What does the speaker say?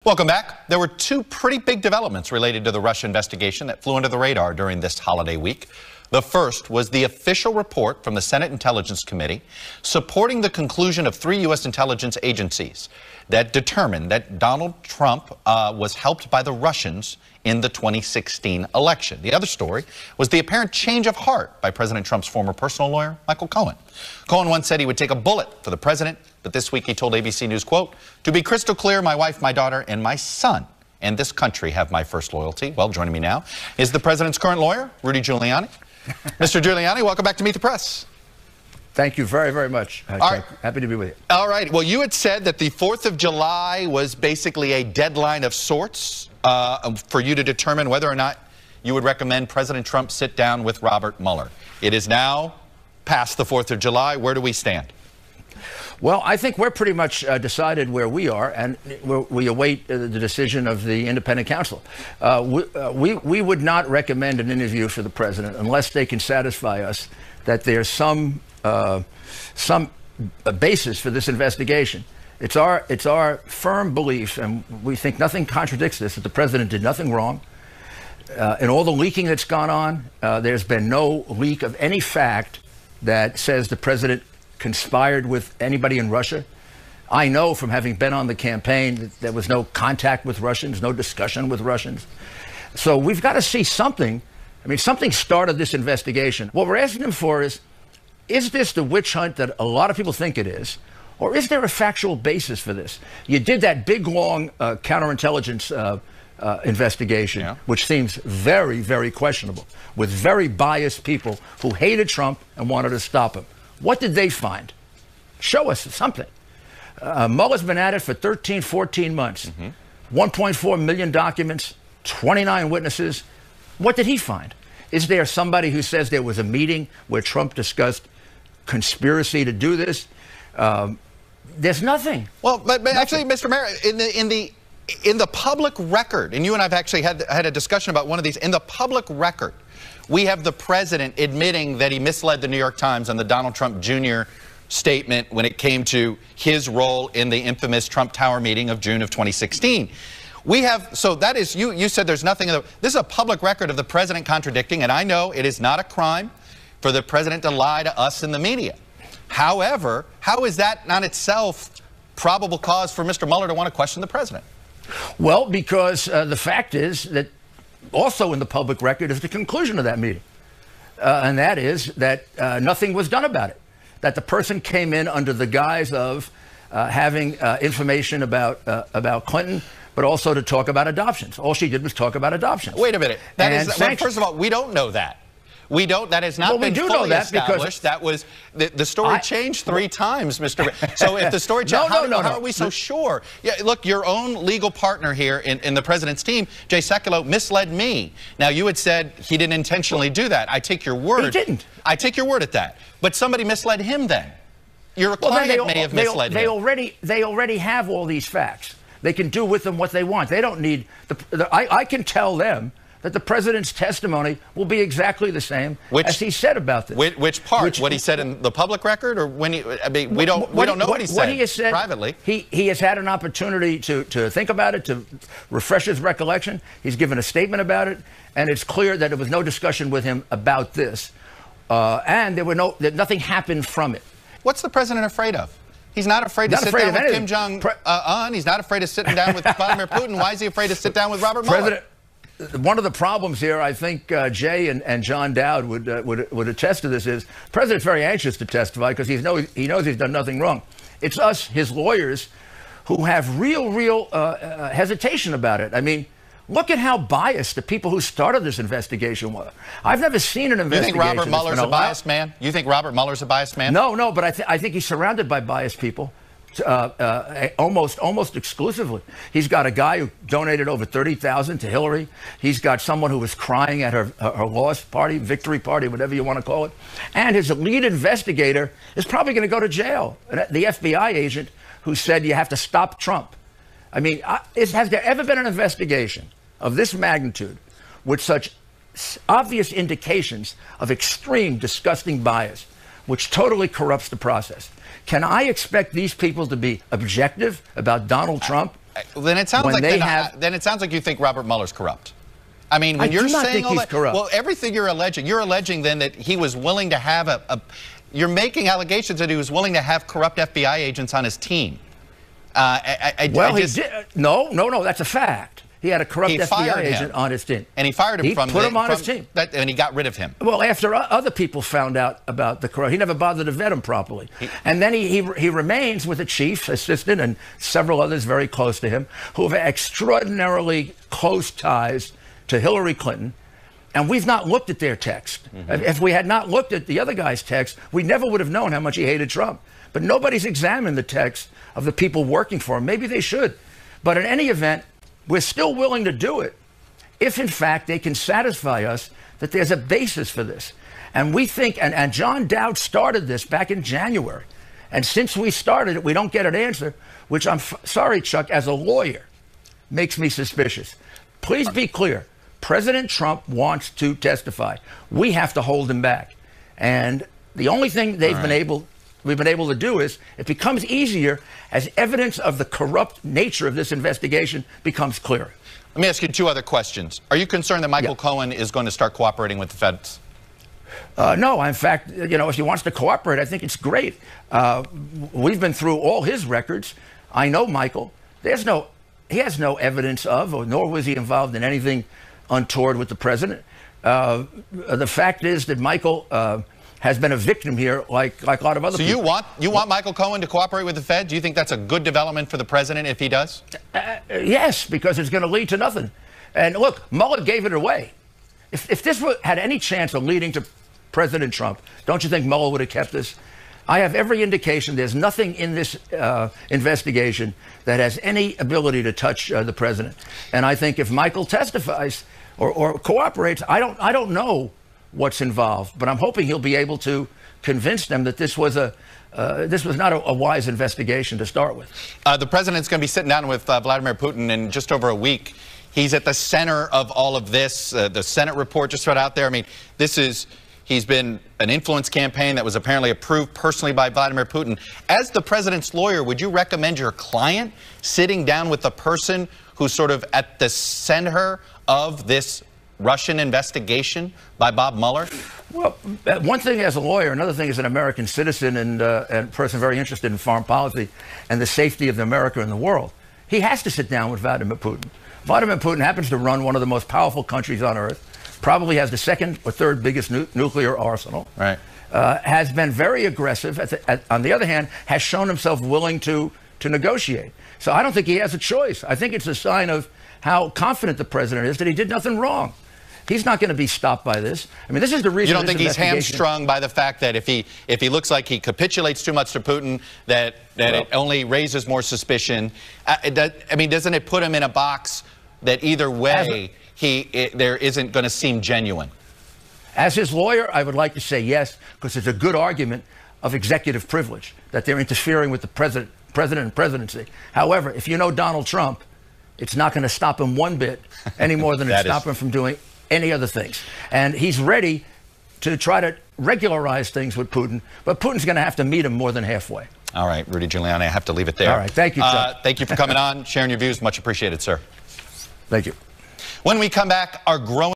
Welcome back. There were two pretty big developments related to the Russia investigation that flew under the radar during this holiday week. The first was the official report from the Senate Intelligence Committee supporting the conclusion of 3 U.S. intelligence agencies that determined that Donald Trump was helped by the Russians in the 2016 election. The other story was the apparent change of heart by President Trump's former personal lawyer, Michael Cohen. Cohen once said he would take a bullet for the president, but this week he told ABC News, quote, "To be crystal clear, my wife, my daughter, and my son and this country have my first loyalty." Well, joining me now is the president's current lawyer, Rudy Giuliani. Mr. Giuliani, welcome back to Meet the Press. Thank you very, very much. Right. Happy to be with you. All right. Well, you had said that the 4th of July was basically a deadline of sorts for you to determine whether or not you would recommend President Trump sit down with Robert Mueller. It is now past the 4th of July. Where do we stand? Well, I think we're pretty much decided where we are, and we await the decision of the independent counsel. We would not recommend an interview for the president unless they can satisfy us that there's some basis for this investigation. It's our firm belief, and we think nothing contradicts this, that the president did nothing wrong. In all the leaking that's gone on, there's been no leak of any fact that says the president conspired with anybody in Russia. I know from having been on the campaign that there was no contact with Russians, no discussion with Russians. So we've got to see something. I mean, something started this investigation. What we're asking them for is this the witch hunt that a lot of people think it is? Or is there a factual basis for this? You did that big, long counterintelligence investigation, which seems very, very questionable, with very biased people who hated Trump and wanted to stop him. What did they find? Show us something. Mueller's been at it for 13, 14 months. 1.4 million documents, 29 witnesses. What did he find? Is there somebody who says there was a meeting where Trump discussed conspiracy to do this? There's nothing. Well, but actually, Mr. Mayor, in the public record, and you and I've actually had a discussion about one of these, in the public record, we have the president admitting that he misled the New York Times on the Donald Trump Jr. statement when it came to his role in the infamous Trump Tower meeting of June of 2016. We have, so that is, you said there's nothing, this is a public record of the president contradicting, and I know it is not a crime for the president to lie to us in the media. However, how is that not itself probable cause for Mr. Mueller to want to question the president? Well, because the fact is that also in the public record is the conclusion of that meeting. And that is that nothing was done about it. That the person came in under the guise of having information about Clinton, but also to talk about adoptions. All she did was talk about adoptions. Wait a minute. Well, first of all, we don't know that. We don't. That has not been fully established. That was the story changed 3 times, Mr. So if the story changed, how are we so sure? Yeah, look, your own legal partner here in the president's team, Jay Sekulow, misled me. Now you had said he didn't intentionally do that. I take your word. He didn't. I take your word at that. But somebody misled him then. Your client may have misled him. They already have all these facts. They can do with them what they want. They don't need I can tell them that the president's testimony will be exactly the same as he said about this. Which part? What he said in the public record, or when he? I mean, we don't know what he said. What he has said privately. He has had an opportunity to think about it, to refresh his recollection. He's given a statement about it, and it's clear that there was no discussion with him about this, and that nothing happened from it. What's the president afraid of? He's not afraid to sit down with Kim Jong-un. He's not afraid of sitting down with Vladimir Putin. Why is he afraid to sit down with Robert Mueller? One of the problems here, I think Jay and John Dowd would attest to this, is the president's very anxious to testify because he knows he's done nothing wrong. It's us, his lawyers, who have real hesitation about it. I mean, look at how biased the people who started this investigation were. I've never seen an investigation. You think Robert Mueller's a biased man? You think Robert Mueller's a biased man? No, but I think he's surrounded by biased people. Almost exclusively. He's got a guy who donated over $30,000 to Hillary. He's got someone who was crying at her loss party, victory party, whatever you want to call it. And his lead investigator is probably going to go to jail. The FBI agent who said you have to stop Trump. I mean, has there ever been an investigation of this magnitude with such obvious indications of extreme, disgusting bias, which totally corrupts the process? Can I expect these people to be objective about Donald Trump Then it sounds then it sounds like you think Robert Mueller's corrupt. I mean, when you're saying all that, well, everything you're alleging then that he was willing to have you're making allegations that he was willing to have corrupt FBI agents on his team. No, that's a fact. He had a corrupt FBI agent on his team. And he fired him He put him on his team. And he got rid of him. Well, after other people found out about the corrupt, he never bothered to vet him properly. And then he remains with a chief assistant and several others very close to him who have extraordinarily close ties to Hillary Clinton. And we've not looked at their text. If we had not looked at the other guy's text, we never would have known how much he hated Trump. But nobody's examined the text of the people working for him. Maybe they should. But in any event, we're still willing to do it if, in fact, they can satisfy us that there's a basis for this. And we think, and John Dowd started this back in January. And since we started it, we don't get an answer, which I'm sorry, Chuck, as a lawyer, makes me suspicious. Please be clear. President Trump wants to testify. We have to hold him back. And the only thing we've been able to do is it becomes easier as evidence of the corrupt nature of this investigation becomes clearer. Let me ask you two other questions. Are you concerned that Michael Cohen is going to start cooperating with the feds? No. In fact, if he wants to cooperate, I think it's great. We've been through all his records. I know Michael. He has no evidence of, or nor was he involved in anything untoward with the president. The fact is that Michael has been a victim here, like a lot of other people. So you want Michael Cohen to cooperate with the Fed? Do you think that's a good development for the president if he does? Yes, because it's going to lead to nothing. And look, Mueller gave it away. If this had any chance of leading to President Trump, don't you think Mueller would have kept this? I have every indication there's nothing in this investigation that has any ability to touch the president. And I think if Michael testifies or cooperates, I don't know what's involved, but I'm hoping he'll be able to convince them that this was not a wise investigation to start with. The president's going to be sitting down with Vladimir Putin in just over a week. He's at the center of all of this. The Senate report just right out there. I mean, he's been an influence campaign that was apparently approved personally by Vladimir Putin. As the president's lawyer, would you recommend your client sitting down with the person who's sort of at the center of this Russian investigation by Bob Mueller? Well, one thing as a lawyer, another thing as an American citizen and a person very interested in foreign policy and the safety of America and the world. He has to sit down with Vladimir Putin. Vladimir Putin happens to run one of the most powerful countries on earth, probably has the second or third biggest nuclear arsenal, has been very aggressive, on the other hand, has shown himself willing to negotiate. So I don't think he has a choice. I think it's a sign of how confident the president is that he did nothing wrong. He's not going to be stopped by this. I mean, this is the reason. You don't think he's hamstrung by the fact that if he looks like he capitulates too much to Putin, that it only raises more suspicion? I mean, doesn't it put him in a box that either way there isn't going to seem genuine? As his lawyer, I would like to say yes, because it's a good argument of executive privilege that they're interfering with the president and presidency. However, if you know Donald Trump, it's not going to stop him one bit any more than it stopped him from doing any other things. And he's ready to try to regularize things with Putin, but Putin's going to have to meet him more than halfway. All right, Rudy Giuliani, I have to leave it there. All right, thank you, Chuck. Thank you for coming on, sharing your views. Much appreciated, sir. Thank you. When we come back, our growing